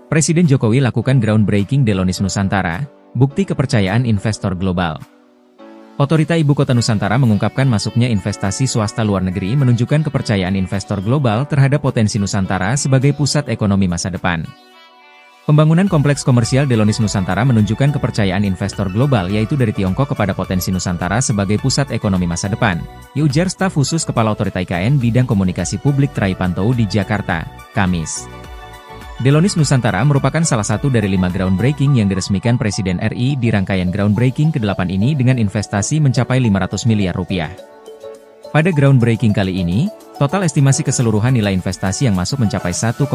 Presiden Jokowi lakukan groundbreaking Delonis Nusantara, bukti kepercayaan investor global. Otorita Ibu Kota Nusantara mengungkapkan masuknya investasi swasta luar negeri menunjukkan kepercayaan investor global terhadap potensi Nusantara sebagai pusat ekonomi masa depan. Pembangunan kompleks komersial Delonis Nusantara menunjukkan kepercayaan investor global yaitu dari Tiongkok kepada potensi Nusantara sebagai pusat ekonomi masa depan, ujar staf khusus Kepala Otorita IKN Bidang Komunikasi Publik Trai Pantou di Jakarta, Kamis. Delonis Nusantara merupakan salah satu dari 5 groundbreaking yang diresmikan Presiden RI di rangkaian groundbreaking ke-8 ini dengan investasi mencapai 500 miliar rupiah. Pada groundbreaking kali ini, total estimasi keseluruhan nilai investasi yang masuk mencapai 1,57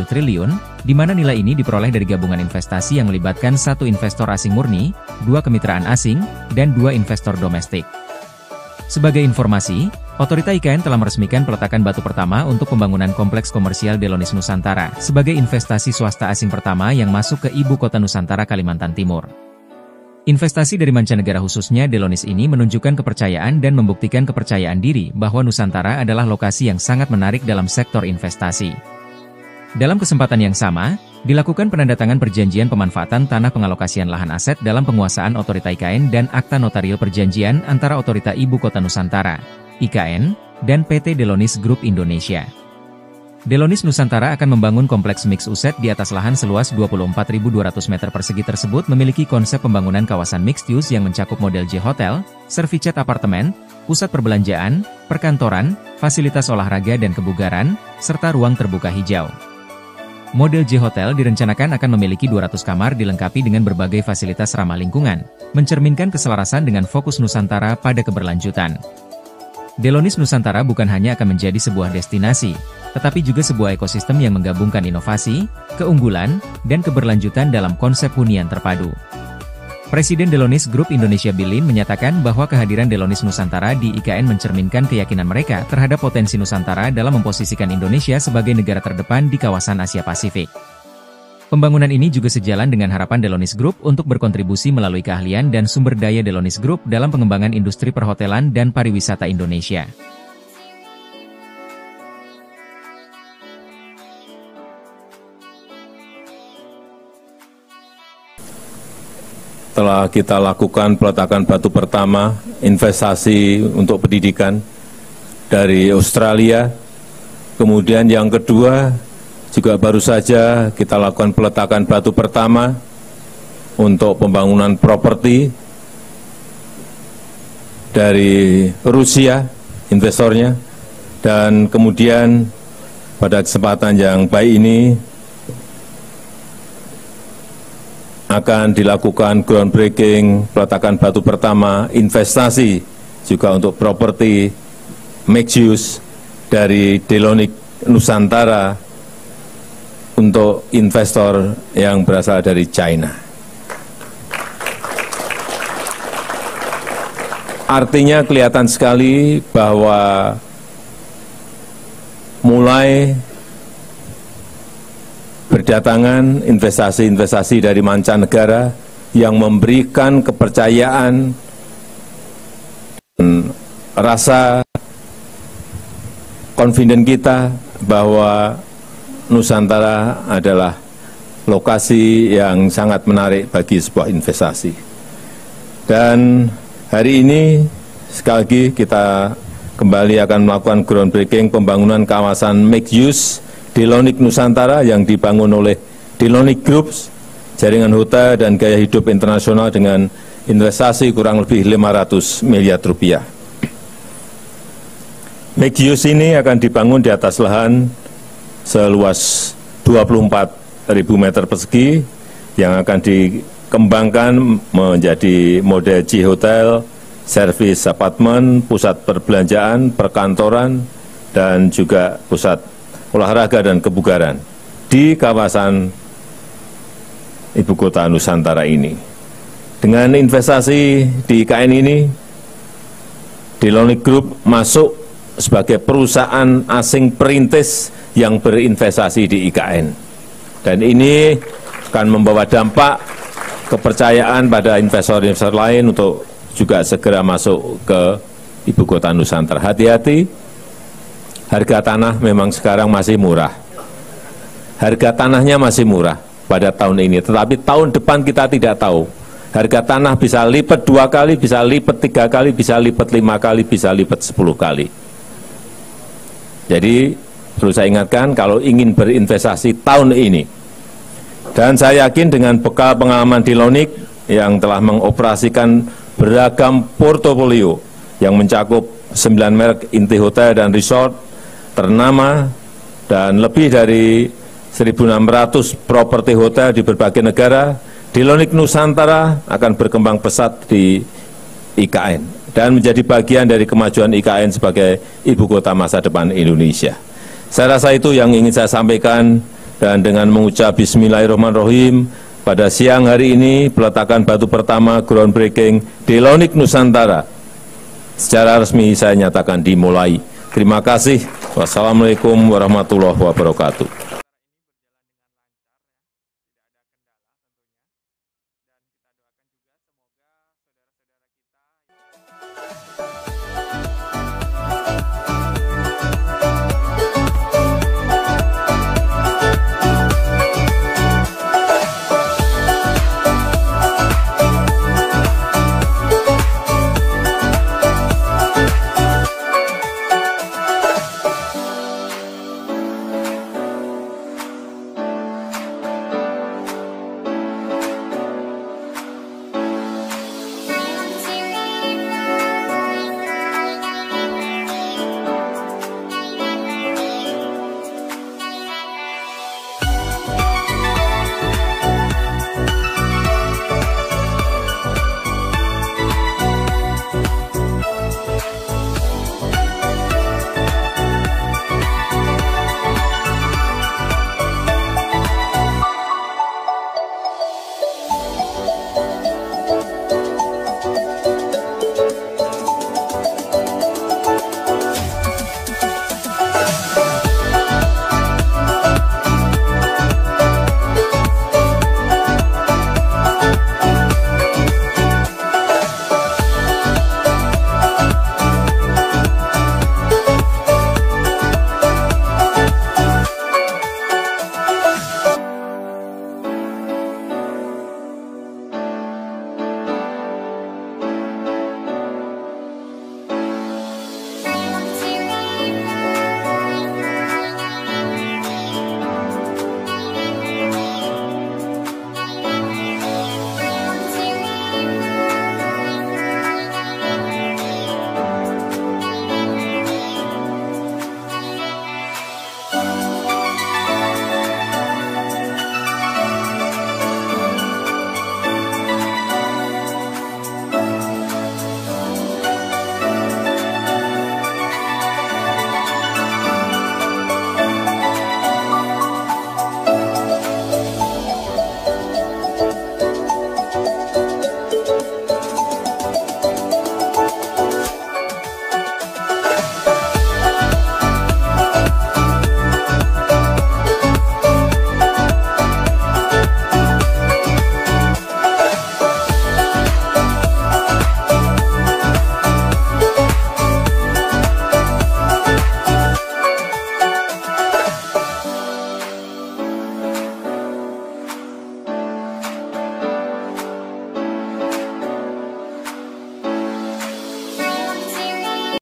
triliun, di mana nilai ini diperoleh dari gabungan investasi yang melibatkan 1 investor asing murni, 2 kemitraan asing, dan 2 investor domestik. Sebagai informasi, Otorita IKN telah meresmikan peletakan batu pertama untuk pembangunan kompleks komersial Delonis Nusantara sebagai investasi swasta asing pertama yang masuk ke Ibu Kota Nusantara Kalimantan Timur. Investasi dari mancanegara khususnya Delonis ini menunjukkan kepercayaan dan membuktikan kepercayaan diri bahwa Nusantara adalah lokasi yang sangat menarik dalam sektor investasi. Dalam kesempatan yang sama, dilakukan penandatangan perjanjian pemanfaatan tanah pengalokasian lahan aset dalam penguasaan Otorita IKN dan Akta Notario Perjanjian antara Otorita Ibu Kota Nusantara, IKN, dan PT Delonis Group Indonesia. Delonis Nusantara akan membangun kompleks mix uset di atas lahan seluas 24.200 meter persegi tersebut memiliki konsep pembangunan kawasan mixed use yang mencakup model J-Hotel, serviced apartemen, pusat perbelanjaan, perkantoran, fasilitas olahraga dan kebugaran, serta ruang terbuka hijau. Model J-Hotel direncanakan akan memiliki 200 kamar dilengkapi dengan berbagai fasilitas ramah lingkungan, mencerminkan keselarasan dengan fokus Nusantara pada keberlanjutan. Delonis Nusantara bukan hanya akan menjadi sebuah destinasi, tetapi juga sebuah ekosistem yang menggabungkan inovasi, keunggulan, dan keberlanjutan dalam konsep hunian terpadu. Presiden Delonis Group Indonesia Bilin menyatakan bahwa kehadiran Delonis Nusantara di IKN mencerminkan keyakinan mereka terhadap potensi Nusantara dalam memposisikan Indonesia sebagai negara terdepan di kawasan Asia Pasifik. Pembangunan ini juga sejalan dengan harapan Delonis Group untuk berkontribusi melalui keahlian dan sumber daya Delonis Group dalam pengembangan industri perhotelan dan pariwisata Indonesia. Telah kita lakukan peletakan batu pertama investasi untuk pendidikan dari Australia. Kemudian yang kedua juga baru saja kita lakukan peletakan batu pertama untuk pembangunan properti dari Rusia investornya. Dan kemudian pada kesempatan yang baik ini akan dilakukan groundbreaking peletakan batu pertama investasi juga untuk properti mixed use dari Delonis Nusantara untuk investor yang berasal dari China. Artinya kelihatan sekali bahwa mulai berdatangan investasi-investasi dari mancanegara yang memberikan kepercayaan dan rasa confident kita bahwa Nusantara adalah lokasi yang sangat menarik bagi sebuah investasi. Dan hari ini sekali lagi kita kembali akan melakukan groundbreaking pembangunan kawasan mixed use Delonis Nusantara yang dibangun oleh Delonis Group, jaringan hotel dan gaya hidup internasional dengan investasi kurang lebih 500 miliar rupiah. Mixed use ini akan dibangun di atas lahan seluas 24.000 meter persegi yang akan dikembangkan menjadi model J-Hotel, service apartemen, pusat perbelanjaan, perkantoran, dan juga pusat olahraga dan kebugaran di kawasan Ibu Kota Nusantara ini. Dengan investasi di IKN ini, Delonis Group masuk sebagai perusahaan asing perintis yang berinvestasi di IKN. Dan ini akan membawa dampak kepercayaan pada investor-investor lain untuk juga segera masuk ke Ibu Kota Nusantara. Hati-hati, harga tanah memang sekarang masih murah. Harga tanahnya masih murah. pada tahun ini. Tetapi tahun depan kita tidak tahu. Harga tanah bisa lipat 2 kali, bisa lipat 3 kali, bisa lipat 5 kali, bisa lipat 10 kali. Jadi perlu saya ingatkan kalau ingin berinvestasi tahun ini, dan saya yakin dengan bekal pengalaman di Lonik yang telah mengoperasikan beragam portofolio yang mencakup 9 merek inti hotel dan resort ternama dan lebih dari 1.600 properti hotel di berbagai negara, Delonik Nusantara akan berkembang pesat di IKN dan menjadi bagian dari kemajuan IKN sebagai ibu kota masa depan Indonesia. Saya rasa itu yang ingin saya sampaikan, dan dengan mengucap Bismillahirrahmanirrahim, pada siang hari ini peletakan batu pertama groundbreaking Delonik Nusantara secara resmi saya nyatakan dimulai. Terima kasih. Wassalamualaikum warahmatullahi wabarakatuh.